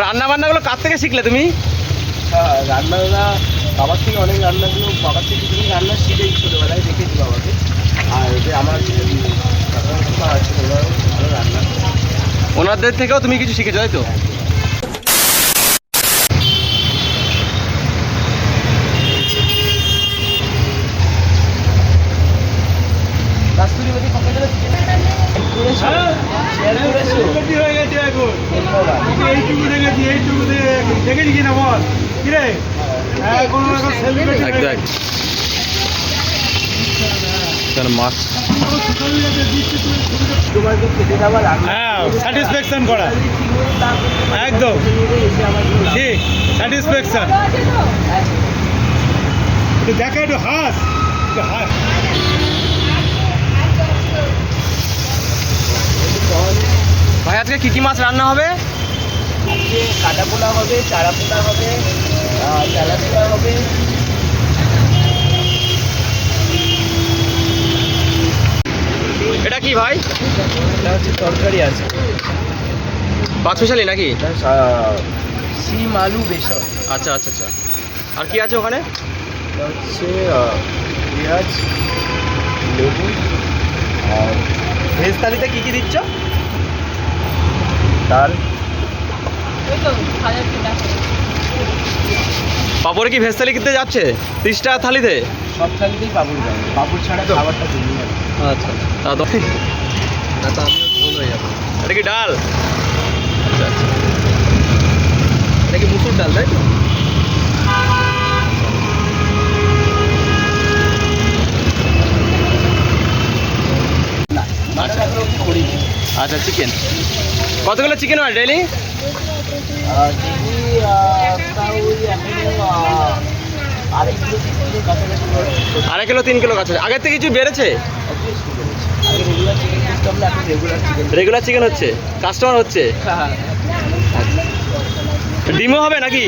রান্না বান্নাগুলো কার থেকে শিখলে তুমি? রান্নাটা বাবার থেকে অনেক রান্নাগুলো বাবার থেকে তুমি রান্না শিখেই ছোটোবেলায় দেখেছি বাবাকে। আর যে আমার আছে ওনারও ভালো রান্না। ওনাদের থেকেও তুমি কিছু শিখেছো তাই তো? কাস্তুরিবাতি পকেটে দেখেছি কিনা বল কিরে মাছ তোমাকে খেতে দেওয়া হ্যাঁ স্যাটিসফ্যাকশন করা একদম ঠিক স্যাটিসফ্যাকশন দেখা একটু হাস হাস। ভাই আজকে কি কি মাছ রান্না হবে? আজকে কাটা পোলা হবে, চারা পোলা হবে, তেলাপিয়া হবে। এটা কি ভাই? এটা হচ্ছে তরকারি আছে, পাঁচ মিশালি নাকি? সিম আলু বেসন। আচ্ছা আচ্ছা আচ্ছা। আর কি আছে ওখানে? এটা হচ্ছে পেঁয়াজ, লেবু। আর ভেজ থালিতে কি কি দিচ্ছ? ডাল। পাপড়ে কি ভেজ থালি কিনতে যাচ্ছে 30 টাকা থালিতে? সব থালিতেই পাপড় যাবে, পাপড় ছাড়া খাবারটা তৈরি হবে। আচ্ছা তা তো আমিও ঝোল হয়ে যাবো। এটা কি ডাল? আচ্ছা আচ্ছা। এটা কি মুসুর ডাল তাই তো? আচ্ছা চিকেন কতগুলো চিকেন হয় ডেইলি? আড়াই কিলো 3 কিলো কাছে। আগের থেকে কিছু বেড়েছে? রেগুলার চিকেন হচ্ছে, কাস্টমার হচ্ছে। ডিমও হবে নাকি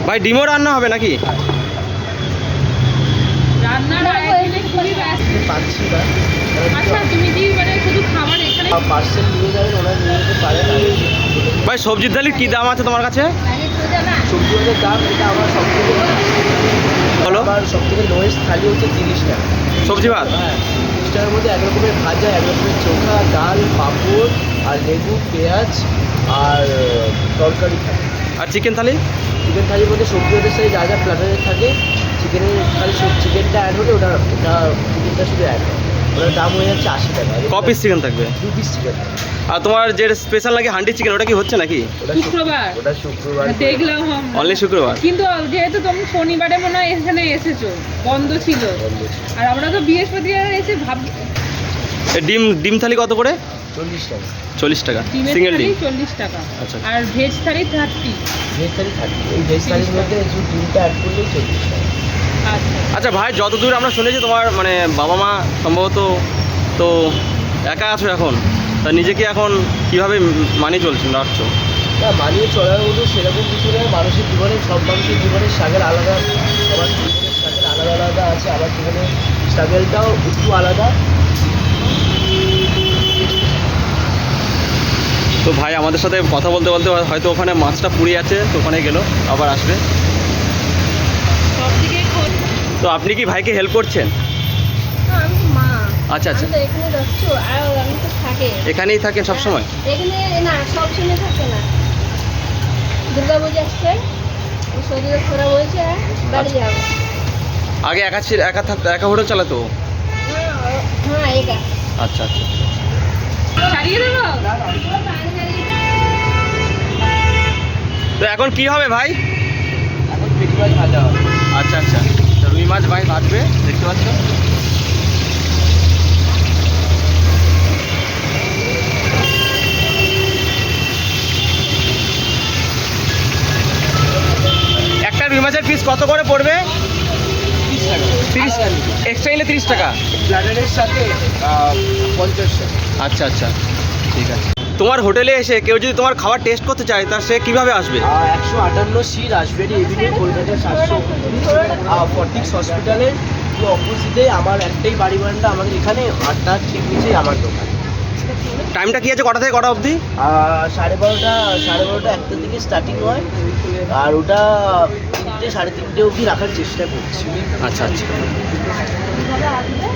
ভাই? ডিমও রান্না হবে নাকি? ভাই সবজির ডালির কি দাম আছে তোমার কাছে? সবজি বাজার দাম এটা আমার সব থেকে বলো। আমার সব থেকে লোয়েস্ট থালি হচ্ছে 30 টাকা সবজি ভাত? হ্যাঁ, 30 টাকার মধ্যে এক রকমের ভাজা, এক রকমের চোখা, ডাল, পাঁপড় আর লেবু, পেঁয়াজ আর তরকারি থাকে। আর চিকেন থালি? চিকেন থালির মধ্যে সবজি ওদের সাথে যা যা প্ল্যাটারে থাকে, চিকেনের খালি চিকেনটা অ্যাড হলে ওটা চিকেনটা শুধু অ্যাড হয়। ওটার দাম হয়ে যাচ্ছে 80 টাকা। ক পিস চিকেন থাকবে? 2 পিস চিকেন। আর তোমার যে স্পেশাল লাগে হান্ডি চিকেন ওটা কি হচ্ছে নাকি? ওটা শুক্রবার দেখলাম অনলি শুক্রবার। কিন্তু যেহেতু তুমি শনিবারে মনে হয় এখানে এসেছো, বন্ধ ছিল। আর আমরা তো বৃহস্পতিবার এসে ডিম থালি কত করে? 40 টাকা। 40 টাকা সিঙ্গেল ডিম? 40 টাকা। আচ্ছা। আর ভেজ থালি 30। ভেজ থালি 30। এই ভেজ থালির মধ্যে শুধু ডিমটা অ্যাড করলেই 40 টাকা। আচ্ছা আচ্ছা ভাই, যতদূর আমরা শুনেছি তোমার মানে বাবা মা সম্ভবত তো একা আছো এখন, তা নিজেকে এখন কিভাবে মানিয়ে রাখছো? না, মানিয়ে চলার মতো সেরকম কিছু নয়। মানুষের জীবনে, সব মানুষের জীবনের স্ট্রাগল আলাদা, সবার জীবনের স্ট্রাগল আলাদা আলাদা আছে। আমার জীবনে স্ট্রাগলটাও একটু আলাদা। তো ভাই আমাদের সাথে কথা বলতে বলতে হয়তো ওখানে মাছটা পুড়ে আছে, তো ওখানে গেল, আবার আসবে। তো আপনি কি ভাইকে হেল্প করছেন? আচ্ছা আচ্ছা। এখানেই থাকেন সব সময়? এখানে না, সব সময় থাকে না। দুর্গা পূজা আসছে, শরীর খারাপ হয়েছে, বাড়ি যাবো। আগে একা থাকতো, একা হোটেল চালাতো? হ্যাঁ একা। আচ্ছা আচ্ছা। ছাড়িয়ে দেবো। তো এখন কি হবে ভাই? এখন পেটি মাছ ভাজা হবে। আচ্ছা আচ্ছা। তো রুই মাছ ভাই ভাজবে, দেখতে পাচ্ছ। একটা রুই মাছের পিস কত করে পড়বে? 30 টাকা। 30 এক্সট্রা নিলে 30 টাকা? প্ল্যাটারের সাথে 50 টাকা। আচ্ছা আচ্ছা ঠিক আছে। তোমার হোটেলে এসে কেউ যদি তোমার খাবার টেস্ট করতে চায় তা সে কিভাবে আসবে? 158 সি রাজবেরি এভিনিউ, কলকাতা 700, ফর্টিক্স হসপিটালের অপোজিটে আমার একটাই বাড়ি বারান্দা। আমাদের এখানে 8টার ঠিক নিচেই আমার দোকান। টাইমটা কি আছে, কটা থেকে কটা অবধি? 12:30 একটা থেকে স্টার্টিং হয়, আর ওটা 3টে 3:30 অবধি রাখার চেষ্টা করছি। আচ্ছা আচ্ছা। এইভাবে আসবে,